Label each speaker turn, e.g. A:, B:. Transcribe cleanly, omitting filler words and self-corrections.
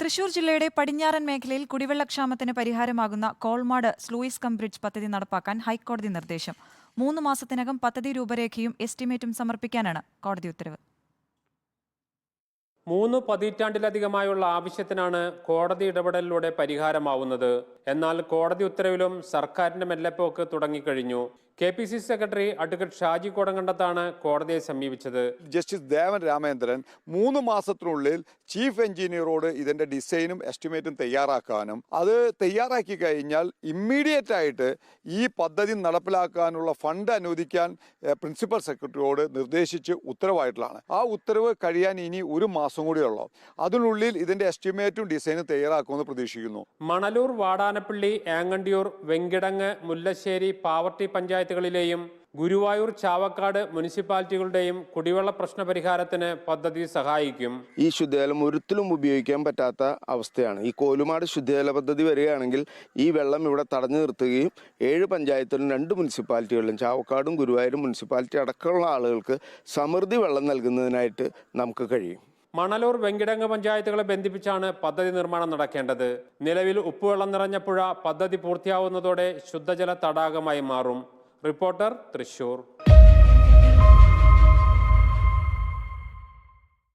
A: തൃശൂർ ജില്ലയുടെ പടിഞ്ഞാറൻ മേഖലയിൽ കുടിവെള്ളക്ഷാമത്തിന് പരിഹാരമാകുന്ന കോൾമാട് സ്ലൂയിസ് കം ബ്രിഡ്ജ് പദ്ധതി നടപ്പാക്കാൻ ഹൈക്കോടതി നിർദ്ദേശം. 3 മാസത്തിനകം പദ്ധതി രൂപരേഖയും എസ്റ്റിമേറ്റും സമർപ്പിക്കാനാണ് കോടതി ഉത്തരവ്.
B: 3 പതിറ്റാണ്ടിലധികമായുള്ള ആവശ്യത്തിനാണ് കോടതി ഇടപെടലിലൂടെ പരിഹാരമാവുന്നത്. എന്നാൽ കോടതി ഉത്തരവിലും സർക്കാരിന്റെ മെല്ലെപ്പോക്ക് തുടങ്ങിക്കഴിഞ്ഞു. KPCC സെക്രട്ടറി അഡ്വക്കേറ്റ് ഷാജി കോടങ്കണ്ടത്താണ് കോടതിയെ സമീപിച്ചത്.
C: ജസ്റ്റിസ് ദേവൻ രാമേന്ദ്രൻ 3 മാസത്തിനുള്ളിൽ ചീഫ് എഞ്ചിനീയറോട് ഇതിന്റെ ഡിസൈനും എസ്റ്റിമേറ്റും തയ്യാറാക്കാനും അത് തയ്യാറാക്കി കഴിഞ്ഞാൽ ഇമ്മീഡിയറ്റ് ആയിട്ട് ഈ പദ്ധതി നടപ്പിലാക്കാനുള്ള ഫണ്ട് അനുവദിക്കാൻ പ്രിൻസിപ്പൽ സെക്രട്ടറിയോട് നിർദ്ദേശിച്ച് ഉത്തരവായിട്ടുള്ളതാണ്. ആ ഉത്തരവ് കഴിയാൻ ഇനി 1 മാസം കൂടിയുള്ളൂ. അതിനുള്ളിൽ ഇതിന്റെ എസ്റ്റിമേറ്റും ഡിസൈനും തയ്യാറാക്കുമെന്ന് പ്രതീക്ഷിക്കുന്നു.
B: മണലൂർ, വാടാനപ്പള്ളി, ഏങ്ങണ്ടിയൂർ, വെങ്കിടങ്ങ്, മുല്ലശ്ശേരി, പാവർട്ടി പഞ്ചായത്തുകളിലെയും ഗുരുവായൂർ, ചാവക്കാട് മുനിസിപ്പാലിറ്റികളുടെയും കുടിവെള്ള പ്രശ്ന പരിഹാരത്തിന് പദ്ധതി സഹായിക്കും.
D: ഈ ശുദ്ധജലം ഒരിക്കലും ഉപയോഗിക്കാൻ പറ്റാത്ത അവസ്ഥയാണ്. ഈ കോലുമാട് ശുദ്ധജല പദ്ധതി വരികയാണെങ്കിൽ ഈ വെള്ളം ഇവിടെ തടഞ്ഞു നിർത്തുകയും 7 പഞ്ചായത്തിലും 2 മുനിസിപ്പാലിറ്റികളിലും ചാവക്കാടും ഗുരുവായൂരും മുനിസിപ്പാലിറ്റി അടക്കമുള്ള ആളുകൾക്ക് സമൃദ്ധി വെള്ളം നൽകുന്നതിനായിട്ട് നമുക്ക് കഴിയും.
B: മണലൂർ, വെങ്കിടങ്ങ് പഞ്ചായത്തുകളെ ബന്ധിപ്പിച്ചാണ് പദ്ധതി നിർമ്മാണം നടക്കേണ്ടത്. നിലവിൽ ഉപ്പുവെള്ളം നിറഞ്ഞ പുഴ പദ്ധതി പൂർത്തിയാവുന്നതോടെ ശുദ്ധജല തടാകമായി മാറും. റിപ്പോർട്ടർ, തൃശൂർ.